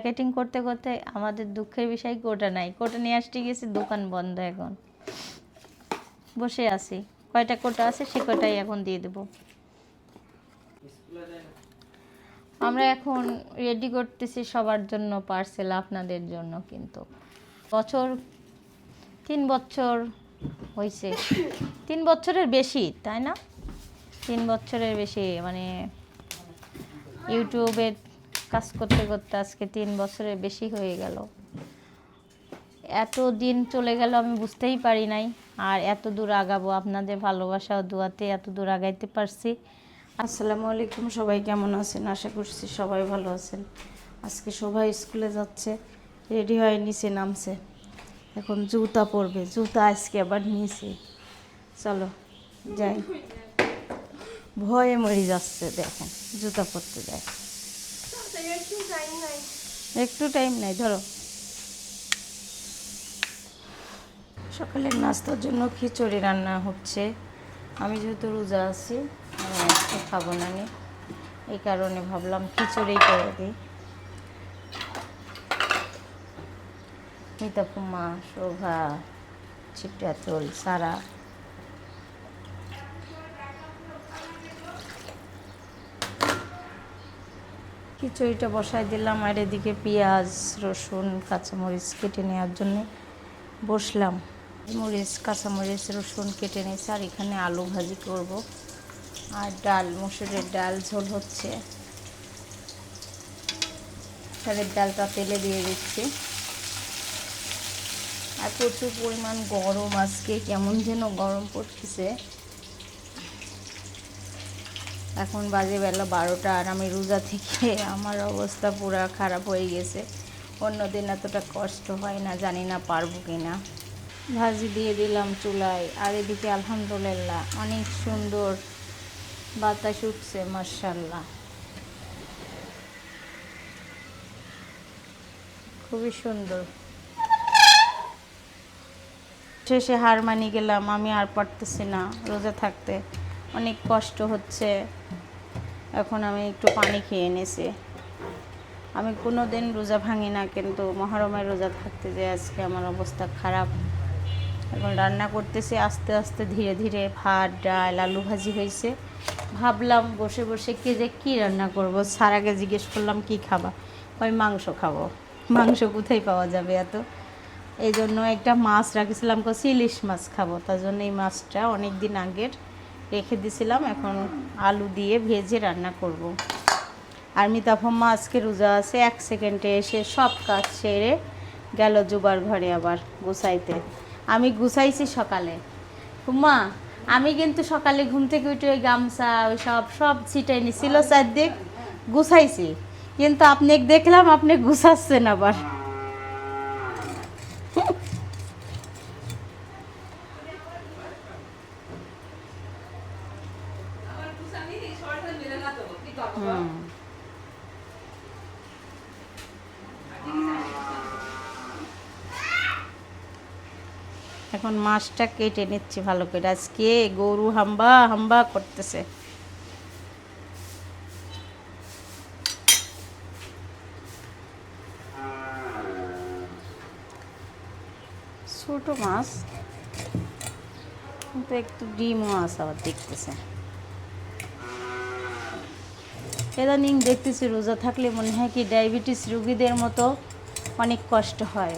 Marketing করতে করতে আমাদের দুঃখের বিষয় কোটা নাই, কোটা নিয়ে আসতে গেছি, দোকান বন্ধ। এখন বসে আছি, কয়টা কোটা আছে সে কটাই এখন দিয়ে দেব। আমরা এখন রেডি করতেছি সবার জন্য পার্সেল, আপনাদের জন্য। কিন্তু বছর 3 বছর হয়েছে, 3 বছরের বেশি, তাই না? 3 বছরের বেশি, মানে ইউটিউবে কাজ করতে করতে আজকে 3 বছরের বেশি হয়ে গেল। এত দিন চলে গেল আমি বুঝতেই পারি নাই। আর এত দূর আগাবো আপনাদের ভালোবাসা ও দোয়াতে এত দূর আগাইতে পারছি। আসসালামু আলাইকুম, সবাই কেমন আছেন? আশা করছি সবাই ভালো আছেন। আজকে সবাই স্কুলে যাচ্ছে, রেডি হয়ে নিচে নামছে, এখন জুতা পরবে। জুতা আজকে আবার নিয়েছি, চলো যাই। ভয়ে মরে যাচ্ছে, দেখেন জুতা পরতে যায়। একটু টাইম নাই, ধরো। সকালের নাস্তার জন্য খিচুড়ি রান্না হচ্ছে। আমি যেহেতু রোজা আছি, আমি খাবো না, এই কারণে ভাবলাম খিচুড়ি করে দিই। মিতা, ফুমা, শোভা, চিটাচল, সারা খিচুড়িটা বসাই দিলাম। আর এদিকে পেঁয়াজ, রসুন, কাঁচামরিচ কেটে নেওয়ার জন্য বসলাম। মরিচ, কাঁচামরিচ, রসুন কেটে নিয়েছি। আর এখানে আলু ভাজি করব। আর ডাল, মসুরের ডাল ঝোল হচ্ছে। তাদের ডালটা তেলে দিয়ে দিচ্ছি। আর প্রচুর পরিমাণ গরম, আজকে কেমন যেন গরম পড়তেছে। এখন বাজে বেলা 12টা, আর আমি রোজা থেকে আমার অবস্থা পুরো খারাপ হয়ে গেছে। অন্যদিন এতটা কষ্ট হয় না, জানি না পারবো কি না। ভাজি দিয়ে দিলাম চুলায়। আর এদিকে আলহামদুলিল্লাহ অনেক সুন্দর বাতাস উঠছে, মাশাআল্লাহ, খুবই সুন্দর। শেষে হার মানি গেলাম, আমি আর পারতেছি না রোজা থাকতে, অনেক কষ্ট হচ্ছে। এখন আমি একটু পানি খেয়ে নিয়েছি। আমি কোনো দিন রোজা ভাঙি না, কিন্তু মহরমের রোজা থাকতে যে আজকে আমার অবস্থা খারাপ। এখন রান্না করতেছি আস্তে আস্তে ধীরে ধীরে। ভাত, ডাল, আলু ভাজি হয়েছে। ভাবলাম বসে বসে কী রান্না করব। সারাকে জিজ্ঞেস করলাম কি খাবা, ওই মাংস খাবো। মাংস কোথায় পাওয়া যাবে এত? এই জন্য একটা মাছ রাখছিলাম, ইলিশ মাছ খাবো। তার জন্য এই মাছটা অনেক দিন আগের রেখে দিয়েছিলাম, এখন আলু দিয়ে ভেজে রান্না করব। আর মিতাফম্মা আজকে রোজা আছে। 1 সেকেন্ডে এসে সব কাজ সেরে গেল জুবার ঘরে আবার গুছাইতে। আমি গুছাইছি সকালে। ফুম্মা, আমি কিন্তু সকালে ঘুম থেকে উঠে ওই গামছা ওই সব ছিটাই নিছিল, চারদিক গুছাইছি। কিন্তু আপনি দেখলাম আপনি গুছাচ্ছেন আবার। এখন মাছটা কেটে নিচ্ছি ভালো করে। আজকে গরু হাম্বা হাম্বা করতেছে। ছোট মাছ, কিন্তু একটু ডিমও আছে আবার দেখতেছে। ইদানিং দেখতেছি রোজা থাকলে মনে হয় কি ডায়াবেটিস রোগীদের মতো অনেক কষ্ট হয়।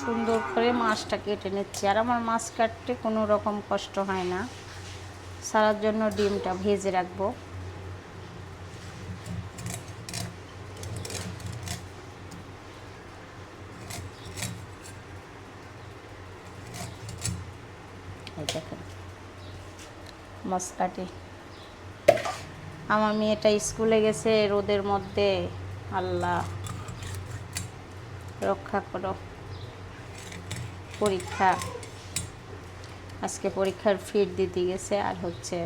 সুন্দর করে মাছটা কেটে নিচ্ছি। আর আমার মাছ কাটতে কোনো রকম কষ্ট হয় না। সারার জন্য ডিমটা ভেজে রাখবো। এই দেখেন মাছ কাটি। আমার মেয়েটা স্কুলে গেছে রোদের মধ্যে, আল্লাহ রক্ষা করো। পরীক্ষা, আজকে পরীক্ষার ফিট দিতে গেছে। আর হচ্ছে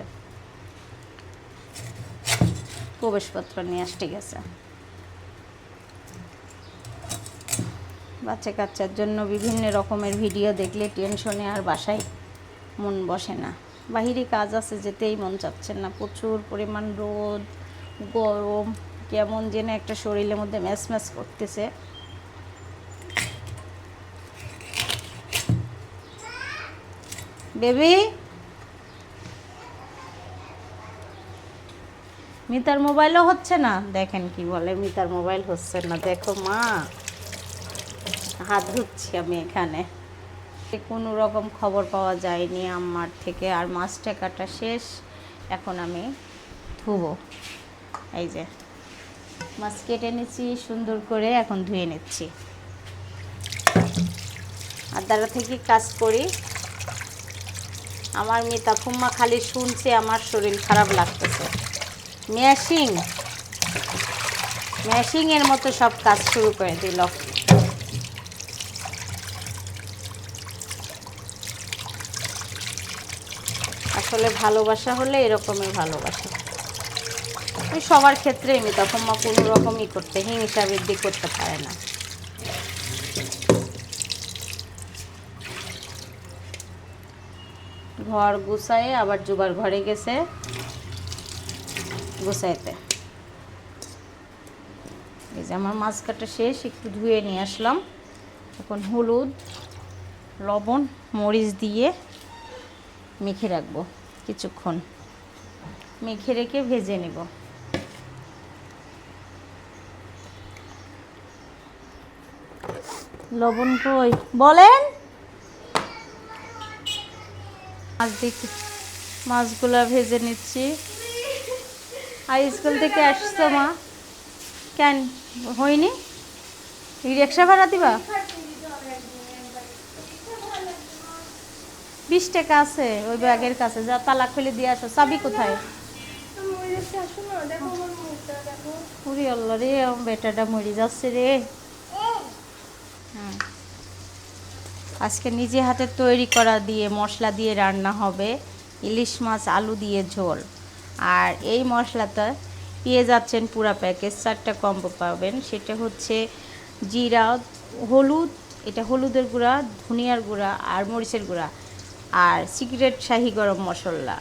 প্রবেশপত্র নিয়ে আসতে গেছে। বাচ্চা কাচ্চার জন্য বিভিন্ন রকমের ভিডিও দেখলে টেনশনে আর বাসায় মন বসে না। বাহিরে কাজ আছে, যেতেই মন চাচ্ছে না, প্রচুর পরিমাণ রোদ, গরম, কেমন যেন একটা শরীরের মধ্যে ম্যাচ ম্যাচ করতেছে। বেবি, মিতার মোবাইলও হচ্ছে না। দেখেন কি বলে, মিতার মোবাইল হচ্ছে না। দেখো মা, হাত ধুচ্ছি আমি এখানে। কোনো রকম খবর পাওয়া যায়নি আমার থেকে। আর মাছটা কাটা শেষ, এখন আমি ধুবো। এই যে মাছ কেটে নিচ্ছি সুন্দর করে, এখন ধুয়ে নিচ্ছি। আর দ্বারা থেকে কাজ করি। আমার মিতা ফুম্মা খালি শুনছে আমার শরীর খারাপ লাগতেছে। মেশিংয়ের মতো সব কাজ শুরু করে দিল। আসলে ভালোবাসা হলে এরকমই ভালোবাসা। ওই সবার ক্ষেত্রেই মিতা ফুম্মা কোনো রকমই করতে হিংসা বৃদ্ধি করতে পারে না। ঘর গুছায়ে আবার জুবার ঘরে গেছে গুছাইতে। এই যে আমার মাছ কাটা শেষ, একটু ধুয়ে নিয়ে আসলাম। এখন হলুদ, লবণ, মরিচ দিয়ে মেখে রাখবো কিছুক্ষণ। মেখে রেখে ভেজে নেব। লবণ কই বলেন? মাছ দেখি, মাছগুলা ভেজে নিচ্ছি। আর স্কুল থেকে আসছো মা? কেন হয়নি? রিক্সা ভাড়া দিবা? 20 টাকা আছে ওই ব্যাগের কাছে, যা তালা খুলে দিয়ে আসো। চাবি কোথায়? পুরি আল্লাহ রে, বেটাটা মরে যাচ্ছে রে। হ্যাঁ, আজকে নিজে হাতে তৈরি করা দিয়ে মশলা দিয়ে রান্না হবে ইলিশ মাছ আলু দিয়ে ঝোল। আর এই মশলাটা পেয়ে যাচ্ছেন পুরা প্যাকেজ, 4টা কম্বো পাবেন। সেটা হচ্ছে জিরা, হলুদ, এটা হলুদের গুঁড়া, ধনিয়ার গুঁড়া আর মরিচের গুঁড়া, আর সিক্রেট শাহি গরম মশলা।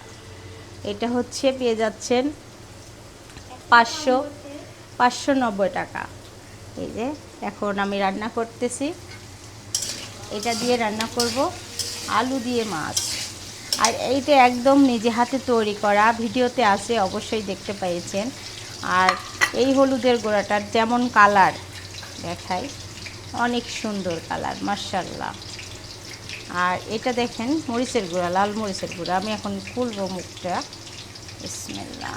এটা হচ্ছে পেয়ে যাচ্ছেন 590 টাকা। এই যে এখন আমি রান্না করতেছি, এটা দিয়ে রান্না করব আলু দিয়ে মাছ। আর এইটা একদম নিজে হাতে তৈরি করা, ভিডিওতে আছে অবশ্যই দেখতে পেয়েছেন। আর এই হলুদের গুঁড়াটার যেমন কালার দেখায়, অনেক সুন্দর কালার মাশাআল্লাহ। আর এটা দেখেন মরিচের গুঁড়া, লাল মরিচের গুঁড়া। আমি এখন খুলবো মুখটা, বিসমিল্লাহ।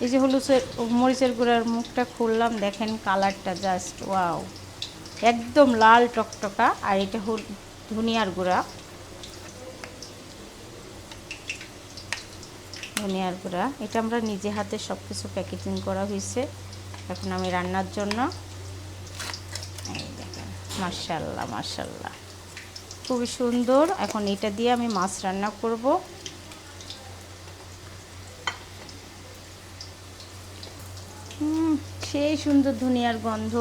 এই যে মরিচের গুঁড়ার মুখটা খুললাম, দেখেন কালারটা জাস্ট ওয়াও, একদম লাল টকটকা। আর এটা ধনিয়ার গুঁড়া, এটা আমরা নিজে হাতে সব কিছু প্যাকেজিং করা হয়েছে। এখন আমি রান্নার জন্য, এই দেখেন মাশাআল্লাহ মাশাআল্লাহ, খুবই সুন্দর। এখন এটা দিয়ে আমি মাছ রান্না করব। সেই সুন্দর ধনিয়ার গন্ধ।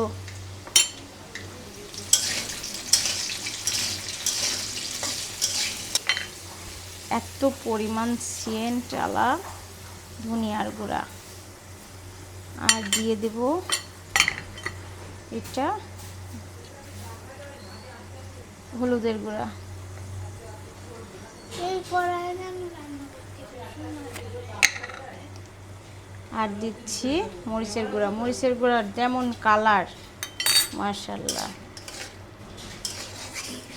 এত পরিমাণ সেন্ট আলা ধনিয়ার গুঁড়া। আর দিয়ে দেব এটা হলুদের গুঁড়া। আর দিচ্ছি মরিচের গুঁড়া। মরিচের গুঁড়ার যেমন কালার মাশাআল্লাহ,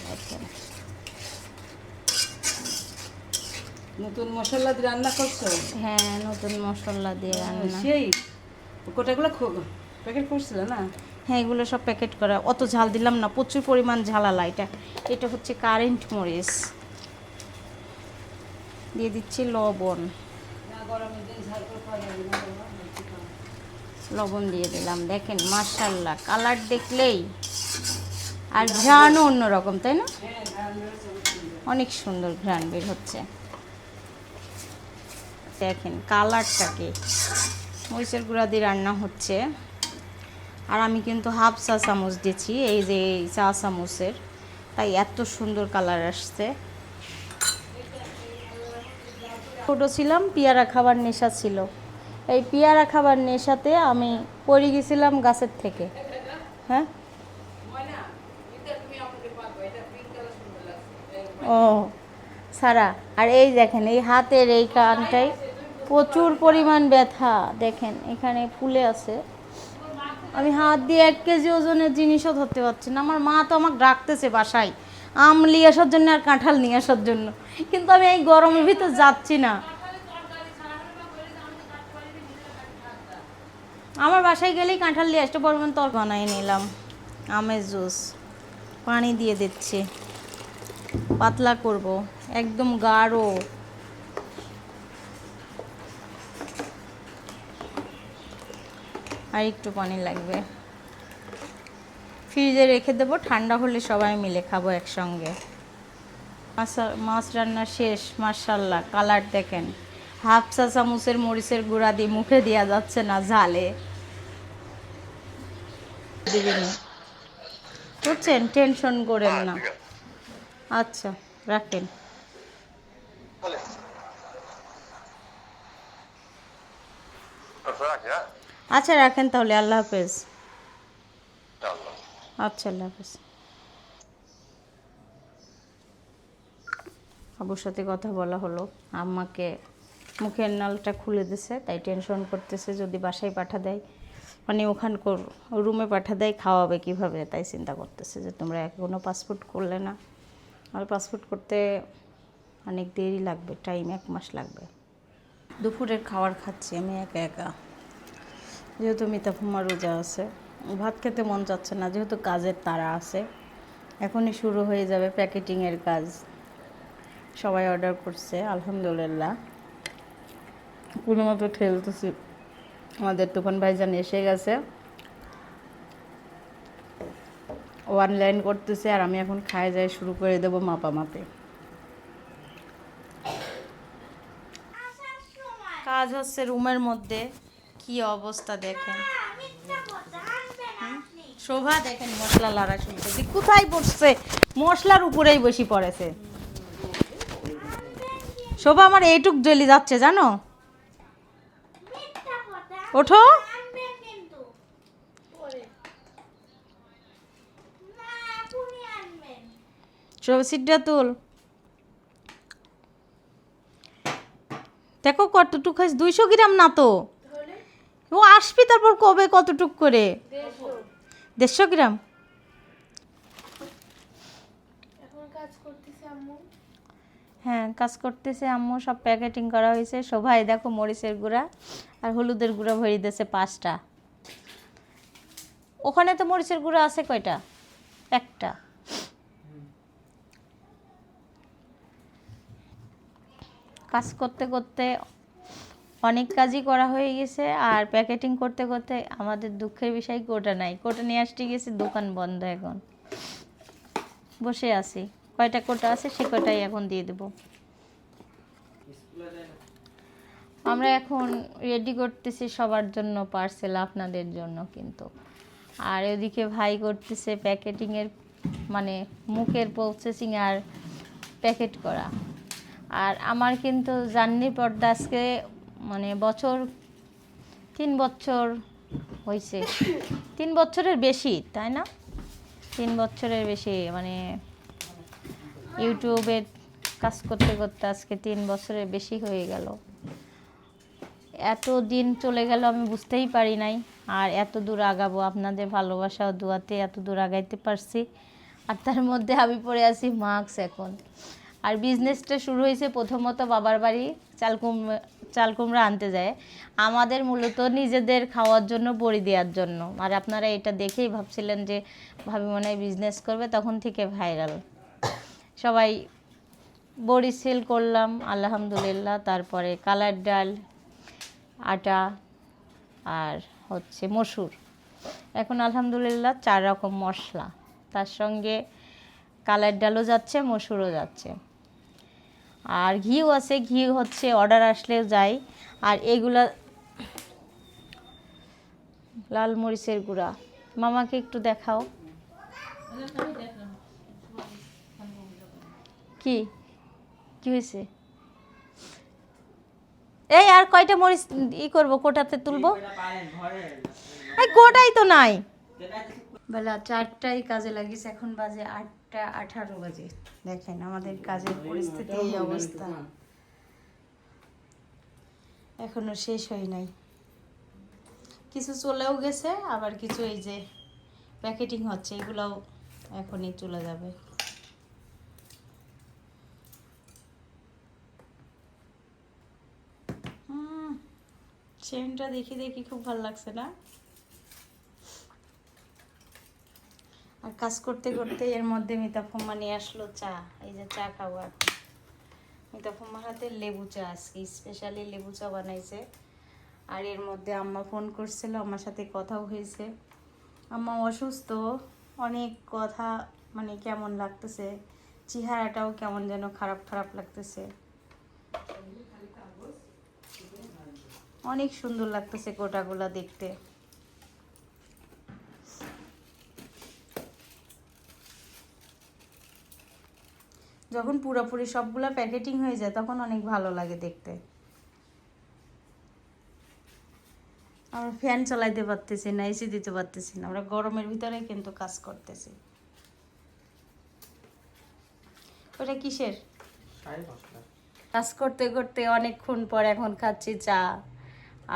দেখেন। নতুন মশলা দিয়ে রান্না করছো? হ্যাঁ, নতুন মশলা দিয়ে রান্না। সেই কোটাগুলো প্যাকেট করছিল না? হ্যাঁ, এগুলো সব প্যাকেট করা। অত ঝাল দিলাম না, প্রচুর পরিমাণ ঝালালা। এটা হচ্ছে কারেন্ট মরিচ। দিয়ে দিচ্ছি লবণ। লবণ দিয়ে দিলাম। দেখেন মাশাআল্লাহ, কালার দেখলেই, আর ঘ্রাণও অন্যরকম, তাই না? অনেক সুন্দর ঘ্রাণ বের হচ্ছে। দেখেন কালারটাকে, মরিচের গুঁড়া দিয়ে রান্না হচ্ছে। আর আমি কিন্তু হাফ চা চামচ দিচ্ছি, এই যে চা চামচের, তাই এত সুন্দর কালার আসছে। ছোটো ছিলাম পেয়ারা খাবার নেশা ছিল, এই পেয়ারা খাবার নেশাতে আমি পড়ে গেছিলাম গাছের থেকে। হ্যাঁ, ও সারা, আর এই দেখেন এই হাতের এই কানটাই প্রচুর পরিমাণ ব্যথা, দেখেন এখানে ফুলে আছে। আমি হাত দিয়ে 1 কেজি ওজনের জিনিসও ধরতে পারছি না। আমার মা তো আমাকে ডাকতেছে বাসায় আম নিয়ে আসার জন্য আর কাঁঠাল নিয়ে আসার জন্য, কিন্তু আমি এই গরমের ভিতর যাচ্ছি না। আমার বাসায় গেলেই কাঁঠাল নিয়ে আসতে পারবেন, তর বানাই নিলাম আমের জুস, পানি দিয়ে দিচ্ছি, পাতলা করব, একদম গাঢ়। আর একটু পানি লাগবে, ফ্রিজে রেখে দেবো, ঠান্ডা হলে সবাই মিলে খাবো একসঙ্গে। মাছ রান্না শেষ, মাশাআল্লাহ কালার দেখেন, হাফ চা চামচের মরিচের গুঁড়া দিয়ে মুখে দেওয়া যাচ্ছে না ঝালে। বুঝছেন, টেনশন করেন না। আচ্ছা রাখেন। আচ্ছা রাখেন তাহলে, আল্লাহ হাফেজ। আচ্ছা আল্লাহ হাফেজ। আবুর সাথে কথা বলা হলো, আম্মাকে মুখের নালটা খুলে দিছে, তাই টেনশন করতেছে যদি বাসায় পাঠা দেয়, মানে ওখানকার রুমে পাঠা দেয় খাওয়াবে কিভাবে, তাই চিন্তা করতেছে যে তোমরা এখনও পাসপোর্ট করলে না। আর পাসপোর্ট করতে অনেক দেরি লাগবে, টাইম 1 মাস লাগবে। দুপুরের খাবার খাচ্ছি আমি একা একা, যেহেতু মিতাফুমা রোজা আছে, ভাত খেতে মন যাচ্ছে না, যেহেতু কাজের তাড়া আছে। এখনই শুরু হয়ে যাবে প্যাকেটিংয়ের কাজ, সবাই অর্ডার করছে আলহামদুলিল্লাহ, কোনো মতো ঠেলতেছি। আমাদের তুফান ভাইজান এসে গেছে, অনলাইন করতেছে, আর আমি এখন খায় যাই শুরু করে দেবো মাপে। কাজ হচ্ছে রুমের মধ্যে, কি অবস্থা দেখেন। শোভা দেখেন মশলা লড়া শুনতেছি, কোথায় বসছে, মশলার উপরেই বসে পড়েছে। শোভা আমার এইটুক জ্বলি যাচ্ছে জানো, ওঠো। শোভা সিটটা তুল, দেখো কতটুক খাইছ, 200 গ্রাম না তো, ও আসবি তারপর কবে কতটুক করে, 150 গ্রাম। হ্যাঁ কাজ করতেছে আম্মু, সব প্যাকেটিং করা হয়েছে। সবাই দেখো মরিচের গুঁড়া আর হলুদের গুঁড়া ভরে দিয়েছে 5টা। ওখানে তো মরিচের গুঁড়া আছে কয়টা, 1টা। কাজ করতে করতে অনেক কাজই করা হয়ে গেছে, আর প্যাকেটিং করতে করতে আমাদের দুঃখের বিষয় কোটা নাই, কোটা নিয়ে আসতে গেছি, দোকান বন্ধ, এখন বসে আছি। কয়টা কোটা আছে সে কয়টাই এখন দিয়ে দেব। আমরা এখন রেডি করতেছি সবার জন্য পার্সেল, আপনাদের জন্য কিন্তু। আর এদিকে ভাই করতেছে প্যাকেটিংয়ের, মানে মুখের প্রসেসিং আর প্যাকেট করা। আর আমার কিন্তু জার্নি পর্দা আজকে মানে 3 বছর হয়েছে, 3 বছরের বেশি, তাই না? 3 বছরের বেশি, মানে ইউটিউবে কাজ করতে করতে আজকে 3 বছরের বেশি হয়ে গেল। এত দিন চলে গেল আমি বুঝতেই পারি নাই, আর এত দূর আগাবো আপনাদের ভালোবাসা ও দোয়াতে এত দূর আগাইতে পারছি। আর তার মধ্যে আমি পড়ে আছি মাস্ক এখন। আর বিজনেসটা শুরু হয়েছে প্রথমত বাবার বাড়ি চাল কুমড়া আনতে যায়, আমাদের মূলত নিজেদের খাওয়ার জন্য, বড়ি দেওয়ার জন্য। আর আপনারা এটা দেখেই ভাবছিলেন যে ভাবি মনে হয় বিজনেস করবে, তখন থেকে ভাইরাল। সবাই বড়ি সেল করলাম আলহামদুলিল্লাহ। তারপরে কালার ডাল, আটা, আর হচ্ছে মসুর, এখন আলহামদুলিল্লাহ 4 রকম মশলা, তার সঙ্গে কালার ডালও যাচ্ছে, মসুরও যাচ্ছে, আর ঘিও আছে। ঘি হচ্ছে অর্ডার আসলে যায়। আর এগুলা লাল মরিচের গুঁড়া, মামাকে একটু দেখাও। কি কি হয়েছে? এই আর কয়টা মরিচ করবো, কোটাতে তুলবো? এই কোটাই তো নাই। বেলা 4টায় কাজে লাগিস, এখন বাজে 8টা 18 বাজে। দেখেন আমাদের কাজের পরিস্থিতি এই অবস্থা, এখনো শেষ হয় নাই। কিছু চলেও গেছে, আবার কিছু এই যে প্যাকেটিং হচ্ছে, এগুলোও এখনই চলে যাবে। সেন্টটা দেখি দেখি খুব ভালো লাগছে না? আর কাজ করতে করতে এর মধ্যে মিতা ফুম্মা নিয়ে আসলো চা। এই যে চা খাবো এখন। মিতা ফুম্মার হাতে লেবু চা, আজকে স্পেশালি লেবু চা বানাইছে। আর এর মধ্যে আম্মা ফোন করছিল, আমার সাথে কথাও হয়েছে। আম্মা অসুস্থ, অনেক কথা, মানে কেমন লাগতেছে, চেহারাটাও কেমন যেন খারাপ খারাপ লাগতেছে। অনেক সুন্দর লাগতেছে কোটাগুলা দেখতে। যখন পুরোপুরি সবগুলা প্যাকেটিং হয়ে যায় তখন অনেক ভালো লাগে দেখতে। আমরা ফ্যান চালাইতে পারতেছি না, এসি দিতে পারতেছি না, আমরা গরমের ভিতরে কিন্তু কাজ করতেছি। ওটা কিসের? কাজ করতে করতে অনেকক্ষণ পর এখন খাচ্ছি চা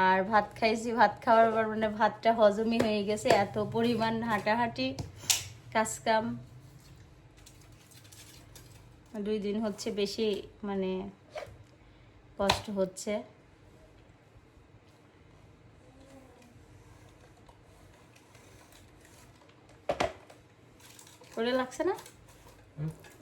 আর ভাত খাইছি। ভাত খাওয়ার পর মানে ভাতটা হজমই হয়ে গেছে, এত পরিমাণ হাঁটাহাঁটি কাজকাম। 2 দিন হচ্ছে বেশি মানে কষ্ট হচ্ছে। করে লাগছে না?